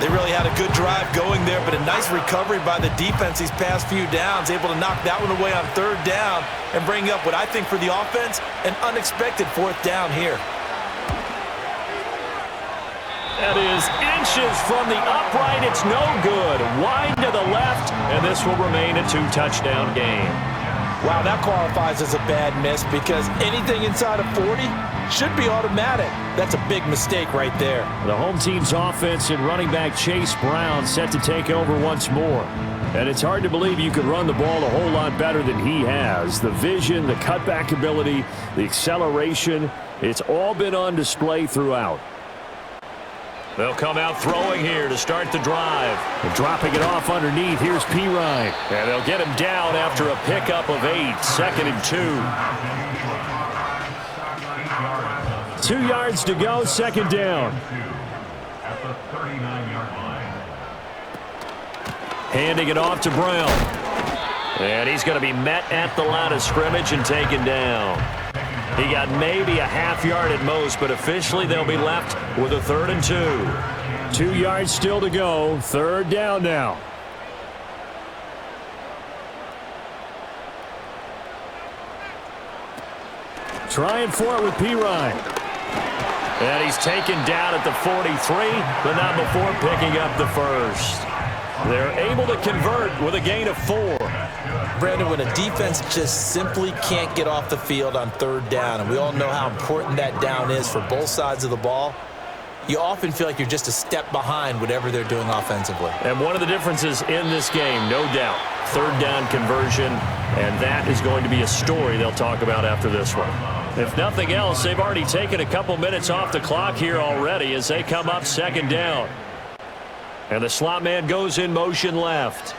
They really had a good drive going there, but a nice recovery by the defense these past few downs, able to knock that one away on 3rd down and bring up what I think for the offense, an unexpected 4th down here. That is inches from the upright. It's no good. Wide to the left, and this will remain a 2-touchdown game. Wow, that qualifies as a bad miss because anything inside of 40 should be automatic. That's a big mistake right there. The home team's offense and running back Chase Brown set to take over once more. And it's hard to believe you could run the ball a whole lot better than he has. The vision, the cutback ability, the acceleration, it's all been on display throughout. They'll come out throwing here to start the drive. And dropping it off underneath, here's Pirine. And they'll get him down after a pickup of 8, 2nd and 2. 2 yards to go, 2nd down. At the 39-yard line. Handing it off to Brown. And he's going to be met at the line of scrimmage and taken down. He got maybe a half yard at most, but officially they'll be left with a 3rd and 2. 2 yards still to go. 3rd down now. Trying for it with Pirine. And he's taken down at the 43, but not before picking up the 1st. They're able to convert with a gain of 4. Brandon, when a defense just simply can't get off the field on 3rd down, and we all know how important that down is for both sides of the ball, you often feel like you're just a step behind whatever they're doing offensively. And one of the differences in this game, no doubt, 3rd down conversion, and that is going to be a story they'll talk about after this one. If nothing else, they've already taken a couple minutes off the clock here already as they come up 2nd down. And the slot man goes in motion left.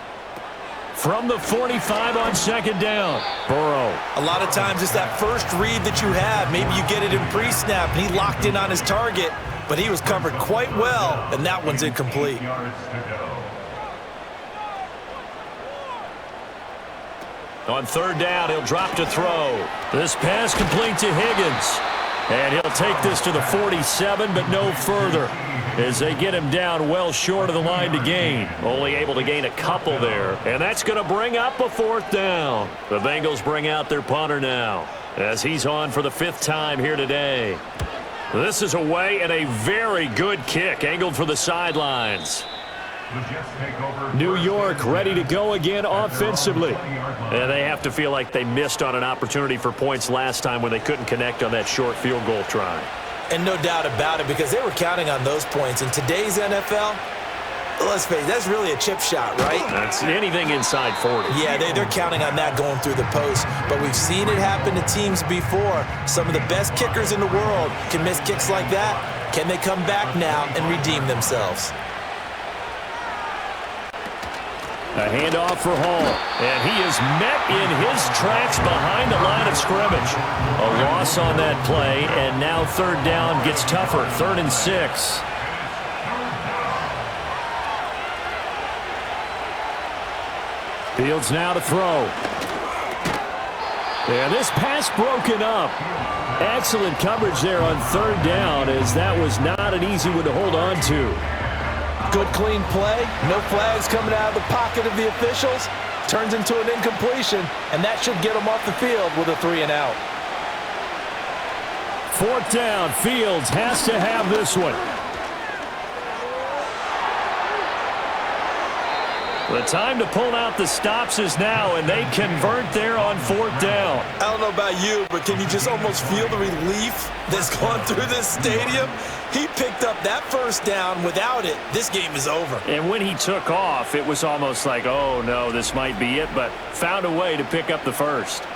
From the 45 on 2nd down, Burrow. A lot of times it's that first read that you have. Maybe you get it in pre-snap, and he locked in on his target, but he was covered quite well, and that one's incomplete. On 3rd down, he'll drop to throw. This pass complete to Higgins. And he'll take this to the 47, but no further, as they get him down well short of the line to gain. Only able to gain a couple there, and that's going to bring up a 4th down. The Bengals bring out their punter now, as he's on for the 5th time here today. This is away, and a very good kick, angled for the sidelines. New York ready to go again offensively. And they have to feel like they missed on an opportunity for points last time when they couldn't connect on that short field goal try. And no doubt about it, because they were counting on those points. In today's NFL, Let's face it, that's really a chip shot, right? That's anything inside 40. Yeah, they're counting on that going through the post. But we've seen it happen to teams before. Some of the best kickers in the world can miss kicks like that. Can they come back now and redeem themselves? A handoff for Hall, and he is met in his tracks behind the line of scrimmage. A loss on that play, and now third down gets tougher. 3rd and 6. Fields now to throw. And this pass broken up. Excellent coverage there on 3rd down, as that was not an easy one to hold on to. Good, clean play. No flags coming out of the pocket of the officials. Turns into an incompletion, and that should get them off the field with a 3 and out. 4th down. Fields has to have this one. The time to pull out the stops is now, and they convert there on 4th down. I don't know about you, but can you just almost feel the relief that's gone through this stadium? He picked up that 1st down. Without it, this game is over. And when he took off, it was almost like, oh, no, this might be it, but found a way to pick up the 1st.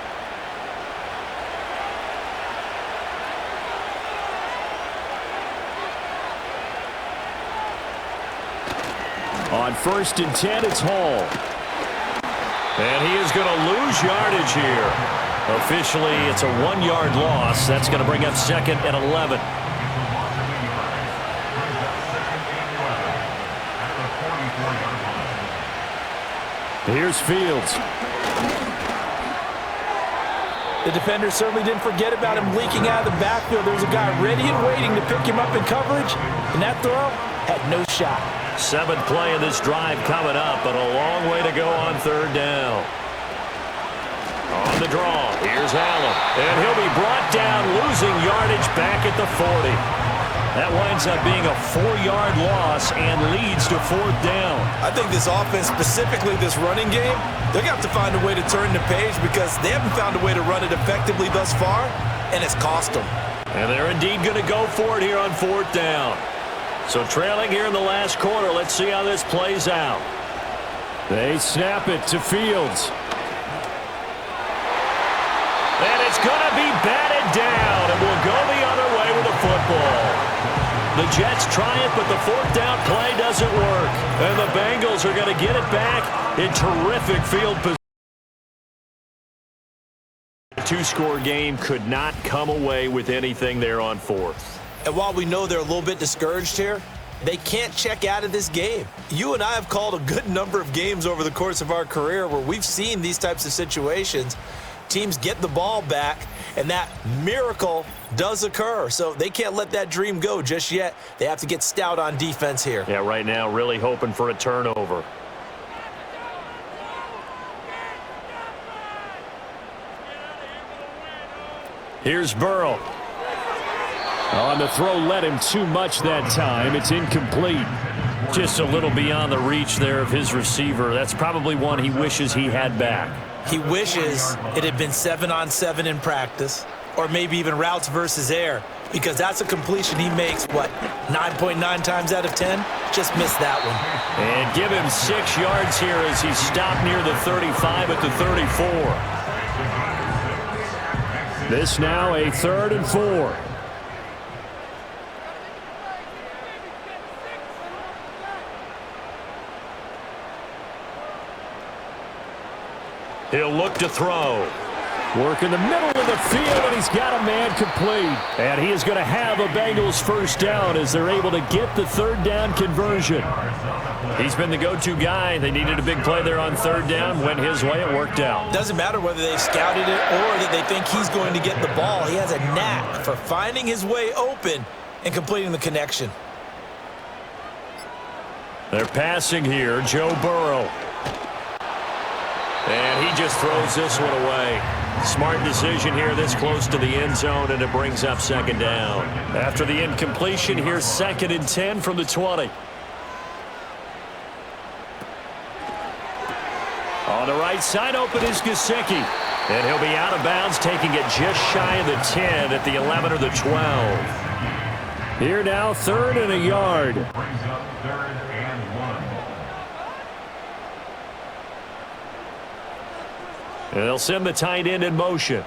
On 1st and 10, it's Hall. And he is going to lose yardage here. Officially, it's a 1-yard loss. That's going to bring up 2nd and 11. Here's Fields. The defender certainly didn't forget about him leaking out of the backfield. There's a guy ready and waiting to pick him up in coverage, and that throw had no shot. 7th play of this drive coming up, but a long way to go on 3rd down. On the draw, here's Allen, and he'll be brought down, losing yardage back at the 40. That winds up being a 4-yard loss and leads to 4th down. I think this offense, specifically this running game, they're going to have to find a way to turn the page because they haven't found a way to run it effectively thus far, and it's cost them. And they're indeed going to go for it here on 4th down. So trailing here in the last quarter, let's see how this plays out. They snap it to Fields. And it's going to be batted down, and we'll go the other way with the football. The Jets try it, but the 4th down play doesn't work. And the Bengals are going to get it back in terrific field position. The 2-score game could not come away with anything there on 4th. And while we know they're a little bit discouraged here, they can't check out of this game. You and I have called a good number of games over the course of our career where we've seen these types of situations. Teams get the ball back, and that miracle does occur. So they can't let that dream go just yet. They have to get stout on defense here. Yeah, right now really hoping for a turnover. Here's Burrow. On the throw, led him too much that time. It's incomplete. Just a little beyond the reach there of his receiver. That's probably one he wishes he had back. He wishes it had been 7-on-7 in practice, or maybe even routes versus air, because that's a completion he makes, 9.9 times out of 10? Just missed that one. And give him 6 yards here as he stopped near the 35 at the 34. This now a 3rd and 4. He'll look to throw. Work in the middle of the field, and he's got a man complete. And he is going to have a Bengals 1st down as they're able to get the 3rd down conversion. He's been the go-to guy. They needed a big play there on 3rd down. Went his way. It worked out. Doesn't matter whether they scouted it or that they think he's going to get the ball. He has a knack for finding his way open and completing the connection. They're passing here. Joe Burrow. And he just throws this one away. Smart decision here this close to the end zone, and it brings up 2nd down. After the incompletion, here's 2nd and 10 from the 20. On the right side, open is Gesicki. And he'll be out of bounds, taking it just shy of the 10 at the 11 or the 12. Here now, 3rd and a yard. Brings up 3rd and 1. And they'll send the tight end in motion.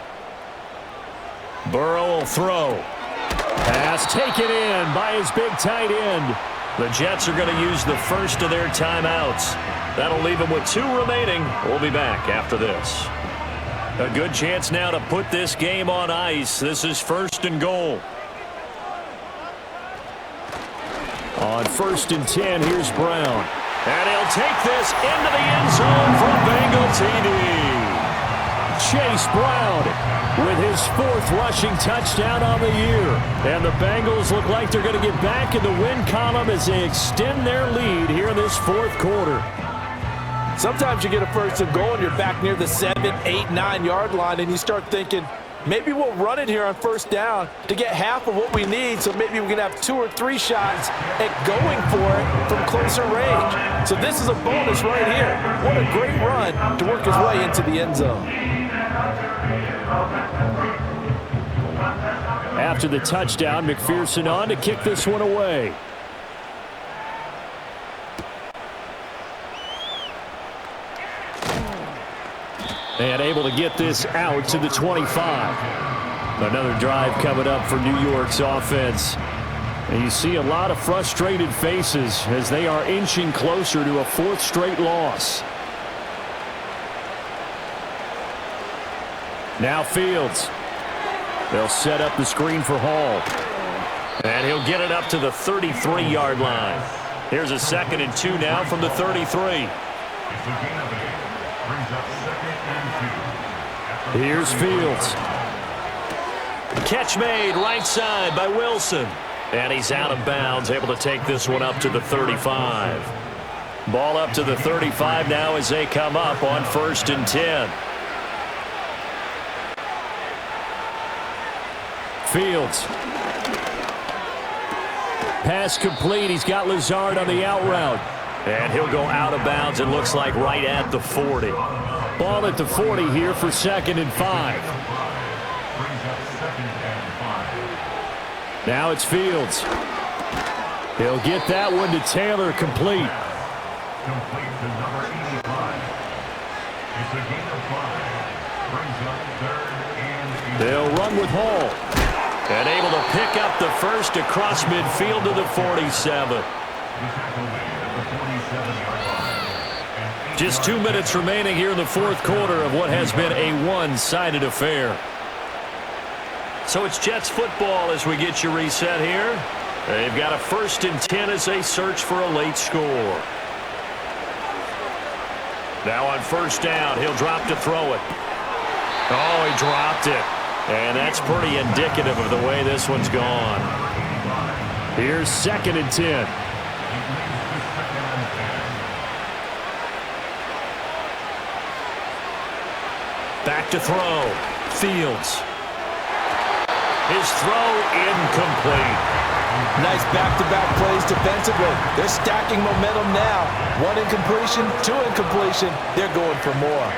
Burrow will throw. Pass taken in by his big tight end. The Jets are going to use the first of their timeouts. That'll leave them with 2 remaining. We'll be back after this. A good chance now to put this game on ice. This is 1st and goal. On 1st and 10, here's Brown. And he'll take this into the end zone for Bengal TD. Chase Brown with his 4th rushing touchdown on the year. And the Bengals look like they're going to get back in the win column as they extend their lead here in this 4th quarter. Sometimes you get a 1st and goal and you're back near the 7, 8, 9 yard line and you start thinking, maybe we'll run it here on 1st down to get half of what we need, so maybe we can have 2 or 3 shots at going for it from closer range. So this is a bonus right here. What a great run to work his way into the end zone. After the touchdown, McPherson on to kick this one away. And able to get this out to the 25. Another drive coming up for New York's offense. And you see a lot of frustrated faces as they are inching closer to a 4th straight loss. Now Fields. They'll set up the screen for Hall. And he'll get it up to the 33-yard line. Here's a 2nd and 2 now from the 33. Here's Fields. Catch made right side by Wilson. And he's out of bounds, able to take this one up to the 35. Ball up to the 35 now as they come up on 1st and 10. Fields. Pass complete. He's got Lazard on the out route. And he'll go out of bounds, it looks like, right at the 40. Ball at the 40 here for 2nd and 5. Now it's Fields. He'll get that one to Taylor, complete. Complete to number 85. It's a gain of 5. Brings up 3rd and 8. They'll run with Hall. And able to pick up the first across midfield to the 47. Just 2 minutes remaining here in the 4th quarter of what has been a one-sided affair. So it's Jets football as we get you reset here. They've got a 1st and 10 as they search for a late score. Now on 1st down, he'll drop to throw it. Oh, he dropped it. And that's pretty indicative of the way this one's gone. Here's 2nd and 10. Back to throw. Fields. His throw incomplete. Nice back-to-back plays defensively. They're stacking momentum now. 1 incompletion, 2 incompletion. They're going for more.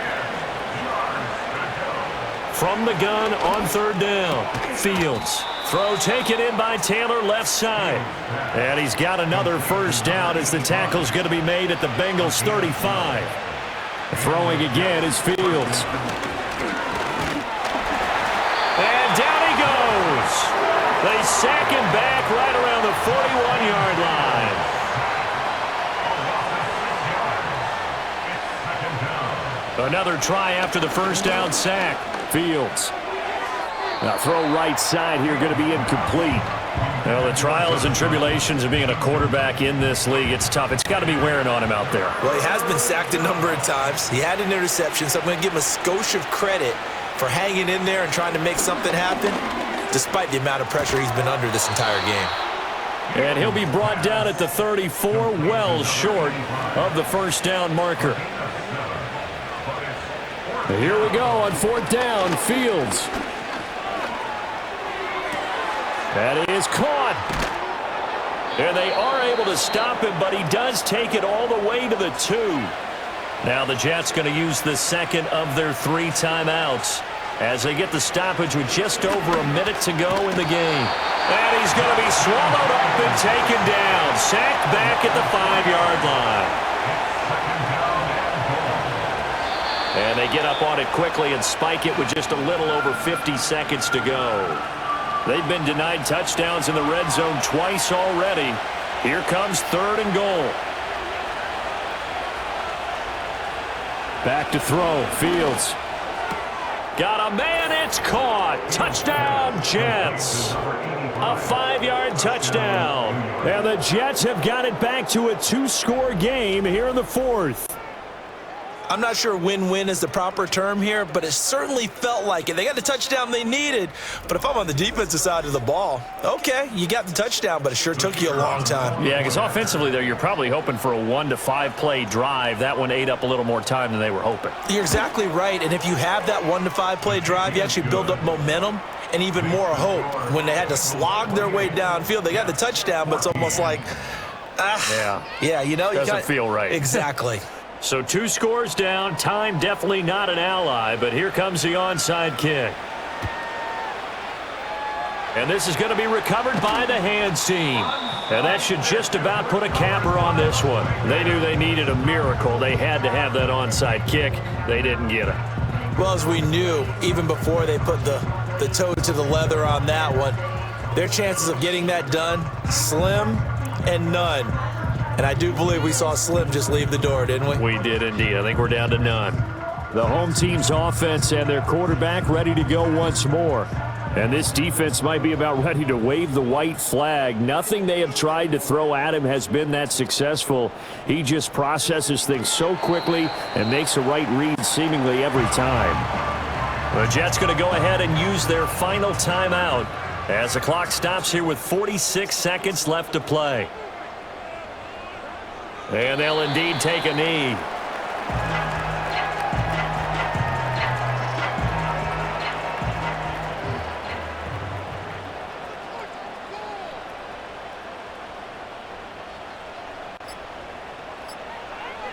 From the gun on 3rd down. Fields. Throw taken in by Taylor left side. And he's got another 1st down as the tackle's going to be made at the Bengals 35. Throwing again is Fields. And down he goes. They sack him back right around the 41-yard line. Another try after the 1st down sack. Fields. Now throw right side here, going to be incomplete. Well, the trials and tribulations of being a quarterback in this league, it's tough. It's got to be wearing on him out there. Well, he has been sacked a number of times. He had an interception, so I'm going to give him a skosh of credit for hanging in there and trying to make something happen, despite the amount of pressure he's been under this entire game. And he'll be brought down at the 34, well short of the 1st down marker. Here we go on 4th down. Fields. That is caught. And they are able to stop him, but he does take it all the way to the 2. Now the Jets going to use the 2nd of their 3 timeouts as they get the stoppage with just over a minute to go in the game. And he's going to be swallowed up and taken down. Sacked back at the 5-yard line. And they get up on it quickly and spike it with just a little over 50 seconds to go. They've been denied touchdowns in the red zone twice already. Here comes 3rd and goal. Back to throw. Fields. Got a man. It's caught. Touchdown, Jets. A 5-yard touchdown. And the Jets have got it back to a 2-score game here in the 4th. I'm not sure win-win is the proper term here, but it certainly felt like it. They got the touchdown they needed, but if I'm on the defensive side of the ball, okay, you got the touchdown, but it sure took you a long time. Yeah, because offensively there, you're probably hoping for a 1 to 5 play drive. That one ate up a little more time than they were hoping. You're exactly right, and if you have that 1 to 5 play drive, you actually build up momentum and even more hope. When they had to slog their way downfield, they got the touchdown, but it's almost like, yeah, you know, doesn't feel right. Exactly. So 2 scores down. Time definitely not an ally, but here comes the onside kick. And this is going to be recovered by the hands team. And that should just about put a capper on this one. They knew they needed a miracle. They had to have that onside kick. They didn't get it. Well, as we knew, even before they put the toe to the leather on that one, their chances of getting that done, slim and none. And I do believe we saw Slim just leave the door, didn't we? We did indeed. I think we're down to none. The home team's offense and their quarterback ready to go once more. And this defense might be about ready to wave the white flag. Nothing they have tried to throw at him has been that successful. He just processes things so quickly and makes a right read seemingly every time. The Jets going to go ahead and use their final timeout as the clock stops here with 46 seconds left to play. And they'll indeed take a knee.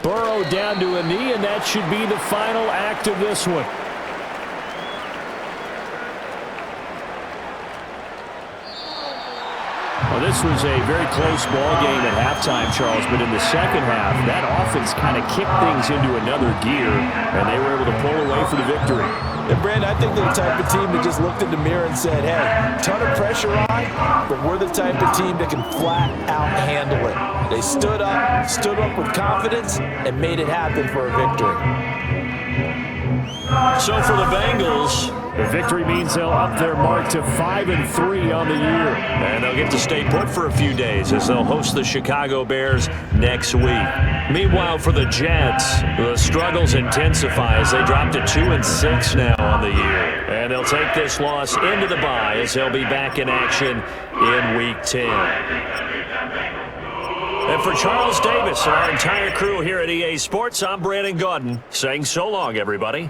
Burrow down to a knee, and that should be the final act of this one. Well, this was a very close ball game at halftime, Charles, but in the second half, that offense kind of kicked things into another gear, and they were able to pull away for the victory. And, Brandon, I think they're the type of team that just looked in the mirror and said, hey, ton of pressure on, but we're the type of team that can flat out handle it. They stood up with confidence, and made it happen for a victory. So for the Bengals, the victory means they'll up their mark to 5-3 on the year. And they'll get to stay put for a few days as they'll host the Chicago Bears next week. Meanwhile, for the Jets, the struggles intensify as they drop to 2-6 now on the year. And they'll take this loss into the bye as they'll be back in action in Week 10. And for Charles Davis and our entire crew here at EA Sports, I'm Brandon Gaudin saying so long, everybody.